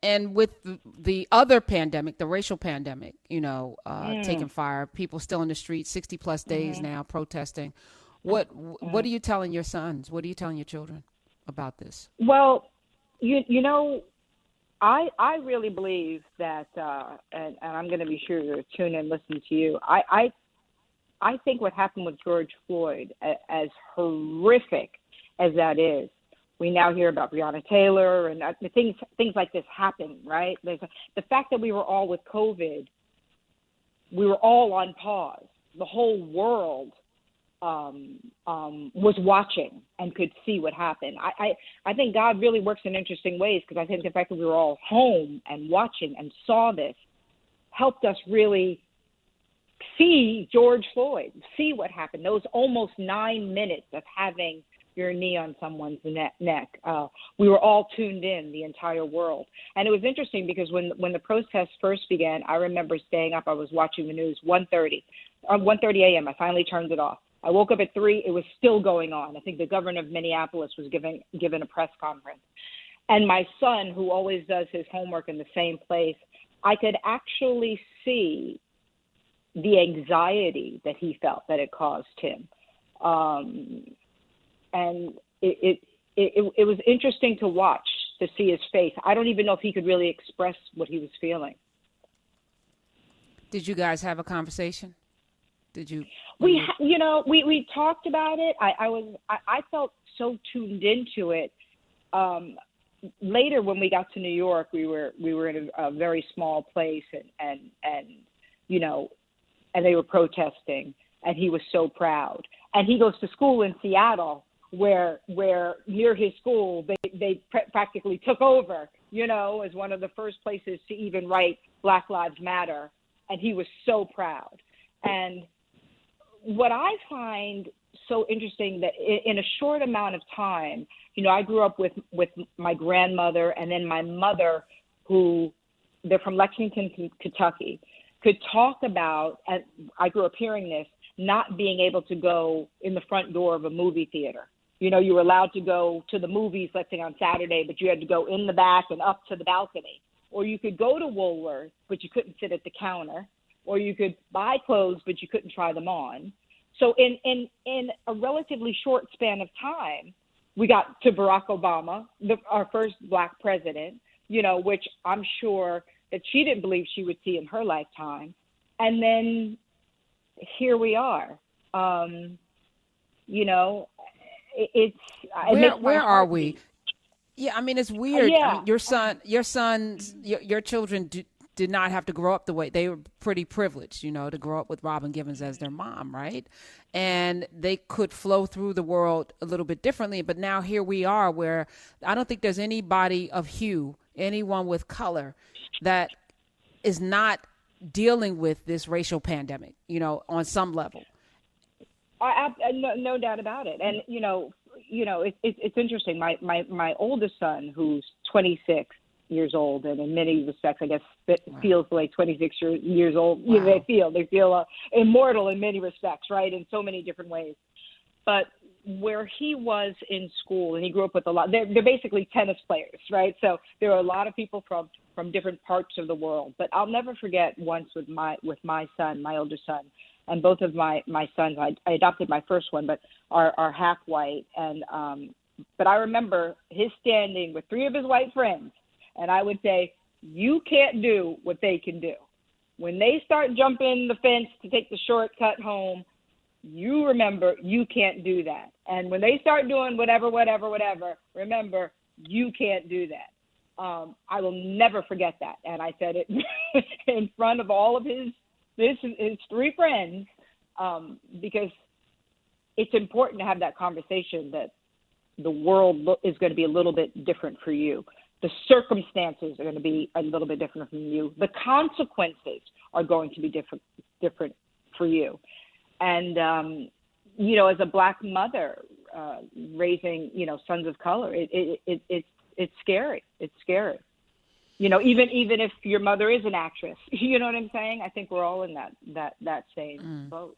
And with the other pandemic, the racial pandemic, taking fire, people still in the streets, 60 plus days Mm-hmm. now protesting. What Mm. are you telling your sons? What are you telling your children about this? Well, you know, I really believe that, and I'm going to be sure to tune in and listen to you. I think what happened with George Floyd, as horrific as that is, we now hear about Breonna Taylor and things like this happen, right? The fact that we were all with COVID, we were all on pause. The whole world was watching and could see what happened. I think God really works in interesting ways, because I think the fact that we were all home and watching and saw this helped us really see George Floyd, see what happened. Those almost 9 minutes of having your knee on someone's neck. We were all tuned in, the entire world. And it was interesting because when the protests first began, I remember staying up. I was watching the news, 1:30 a.m. I finally turned it off. I woke up at 3. It was still going on. I think the governor of Minneapolis was given a press conference. And my son, who always does his homework in the same place, I could actually see the anxiety that he felt that it caused him. And it was interesting to watch, to see his face. I don't even know if he could really express what he was feeling. Did you guys have a conversation? Did you? We talked about it. I felt so tuned into it. Later, when we got to New York, we were in a very small place, and they were protesting, and he was so proud. And he goes to school in Seattle, where near his school they practically took over, as one of the first places to even write Black Lives Matter, and he was so proud. And what I find so interesting, that in a short amount of time, I grew up with my grandmother and then my mother, who they're from Lexington, Kentucky, could talk about, and I grew up hearing this, not being able to go in the front door of a movie theater. You were allowed to go to the movies, let's say on Saturday, but you had to go in the back and up to the balcony. Or you could go to Woolworth, but you couldn't sit at the counter. Or you could buy clothes, but you couldn't try them on. So in a relatively short span of time, we got to Barack Obama, our first Black president, which I'm sure that she didn't believe she would see in her lifetime. And then here we are. Where are we? Yeah, I mean, it's weird. Yeah. I mean, your children did not have to grow up the way they were. Pretty privileged, to grow up with Robin Givens as their mom, right? And they could flow through the world a little bit differently. But now here we are, where I don't think there's anybody of hue, anyone with color, that is not dealing with this racial pandemic, on some level. No doubt about it. And it's interesting. My oldest son, who's 26 years old, and in many respects, I guess, feels like 26 years old. Wow. They feel immortal in many respects, right? In so many different ways. But where he was in school, and he grew up with a lot. They're basically tennis players, right? So there are a lot of people from different parts of the world. But I'll never forget once with my son, my older son. And both of my sons, I adopted my first one, but are half white. And but I remember his standing with 3 of his white friends, and I would say, "You can't do what they can do. When they start jumping the fence to take the shortcut home, you remember you can't do that. And when they start doing whatever, remember you can't do that." I will never forget that, and I said it in front of all of his 3 friends, because it's important to have that conversation that the world is going to be a little bit different for you. The circumstances are going to be a little bit different from you. The consequences are going to be different for you. And, as a Black mother raising, sons of color, it's scary. It's scary. Even if your mother is an actress, you know what I'm saying? I think we're all in that same boat.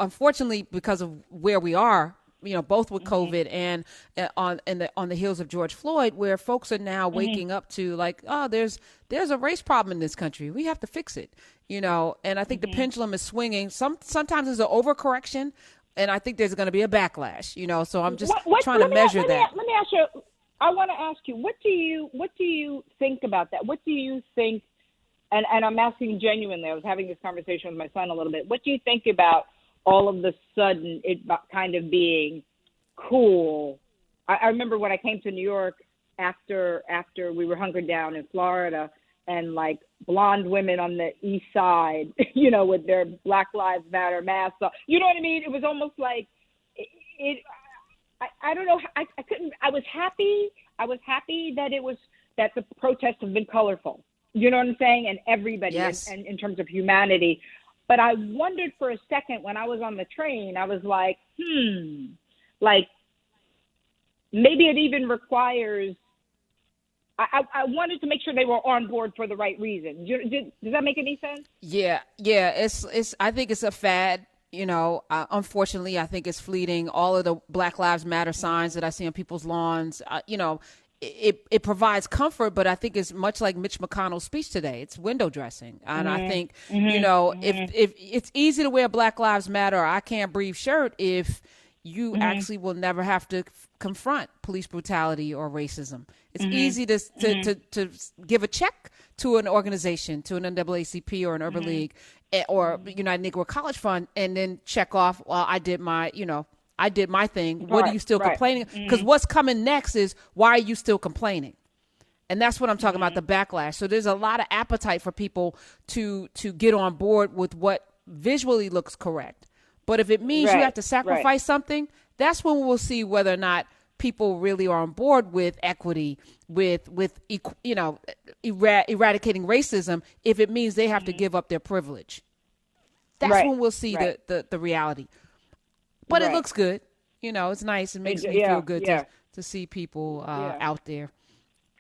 Unfortunately, because of where we are both with COVID and on the heels of George Floyd, where folks are now waking up to like, oh, there's a race problem in this country. We have to fix it, and I think the pendulum is swinging. Sometimes there's an overcorrection, and I think there's going to be a backlash, so I'm just trying to measure that. Let me ask you, I want to ask you, what do you think about that? What do you think, and I'm asking genuinely, I was having this conversation with my son a little bit. What do you think about all of the sudden it kind of being cool? I remember when I came to New York after we were hunkered down in Florida, and like blonde women on the east side, with their Black Lives Matter masks on. You know what I mean? It was almost like I don't know. I couldn't. I was happy that the protests have been colorful. You know what I'm saying? And everybody, yes. and in terms of humanity. But I wondered for a second when I was on the train, I was like, like maybe it even requires. I wanted to make sure they were on board for the right reason. Does that make any sense? Yeah. It's. I think it's a fad. Unfortunately, I think it's fleeting. All of the Black Lives Matter signs that I see on people's lawns, it provides comfort, but I think it's much like Mitch McConnell's speech today. It's window dressing. And I think, if it's easy to wear a Black Lives Matter or I Can't Breathe shirt if you actually will never have to confront police brutality or racism. It's easy to give a check to an organization, to an NAACP or an Urban League or United Negro College Fund, and then check off, well, I did my thing. What are you still complaining? Because what's coming next is, why are you still complaining? And that's what I'm talking about, the backlash. So there's a lot of appetite for people to get on board with what visually looks correct. But if it means you have to sacrifice something, that's when we'll see whether or not people really are on board with equity, with eradicating racism. If it means they have to give up their privilege, that's when we'll see the reality. But it looks good. It's nice. It makes me feel good to see people out there.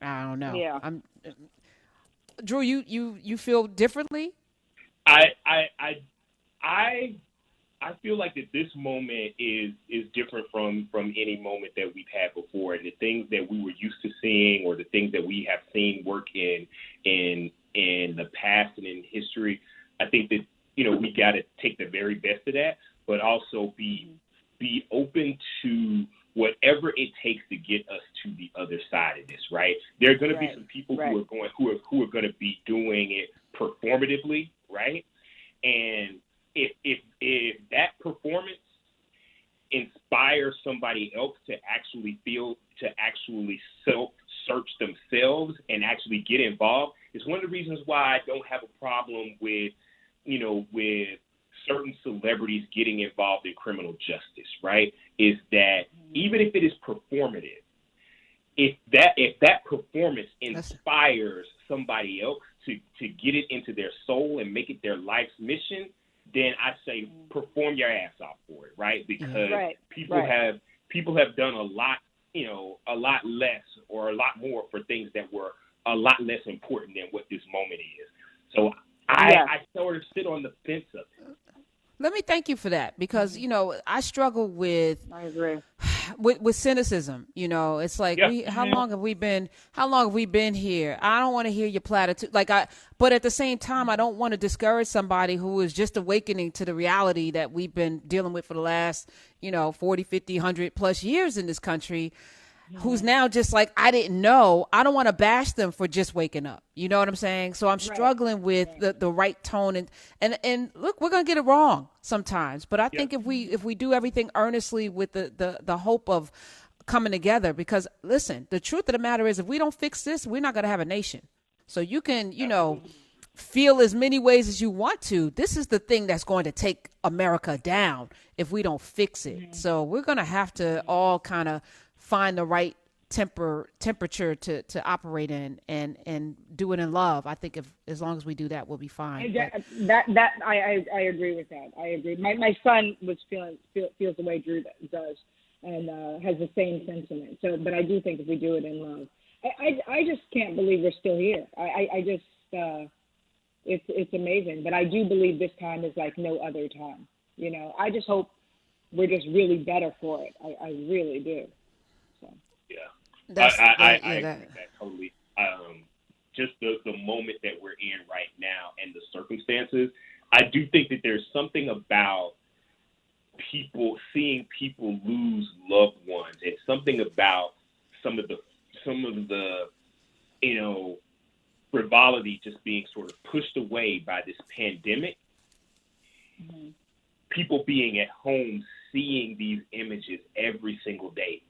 I don't know. Yeah. Drew, you feel differently? I feel like that this moment is different from any moment that we've had before, and the things that we were used to seeing, or the things that we have seen work in the past and in history. I think that we got to take the very best of that, but also be open to whatever it takes to get us to the other side of this. Right? There are going to be some people who are going to be doing it performatively, right? And if that performance inspires somebody else to actually self-search themselves and actually get involved, it's one of the reasons why I don't have a problem with certain celebrities getting involved in criminal justice, right? Is that even if it is performative, if that performance inspires somebody else to get it into their soul and make it their life's mission, then I say perform your ass off for it, right? Because people have done a lot less or a lot more for things that were a lot less important than what this moment is. So I sort of sit on the fence of it. Let me thank you for that, because I struggle with cynicism. It's like, how long have we been here? I don't want to hear your platitude. But at the same time, I don't want to discourage somebody who is just awakening to the reality that we've been dealing with for the last 40, 50, 100 plus years in this country, who's now just like, I didn't know. I don't want to bash them for just waking up. You know what I'm saying? So I'm struggling with the right tone, and look, we're going to get it wrong sometimes. But I think if we do everything earnestly with the hope of coming together, because listen, the truth of the matter is, if we don't fix this, we're not going to have a nation. So you can, feel as many ways as you want to. This is the thing that's going to take America down if we don't fix it. So we're going to have to all kind of find the right temperature to operate in and do it in love. I think as long as we do that, we'll be fine. I agree with that. I agree. My son feels the way Drew does, and has the same sentiment. So, but I do think if we do it in love, I just can't believe we're still here. I just it's amazing. But I do believe this time is like no other time. I just hope we're just really better for it. I really do. So. Yeah, I agree with that totally. Just the moment that we're in right now and the circumstances, I do think that there's something about seeing people lose loved ones, and something about some of the frivolity just being sort of pushed away by this pandemic. Mm-hmm. People being at home, seeing these images every single day.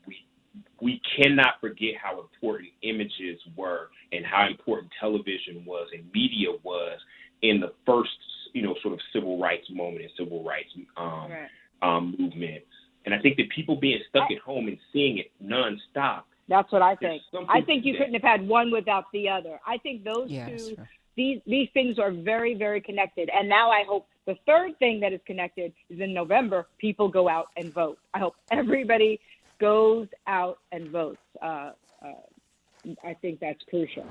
We cannot forget how important images were and how important television was and media was in the first, sort of civil rights moment and civil rights movement. And I think that people being stuck at home and seeing it nonstop. That's what I think. I think you couldn't have had one without the other. I think those two, these things are very, very connected. And now I hope the third thing that is connected is in November, people go out and vote. I hope everybody goes out and votes. I think that's crucial.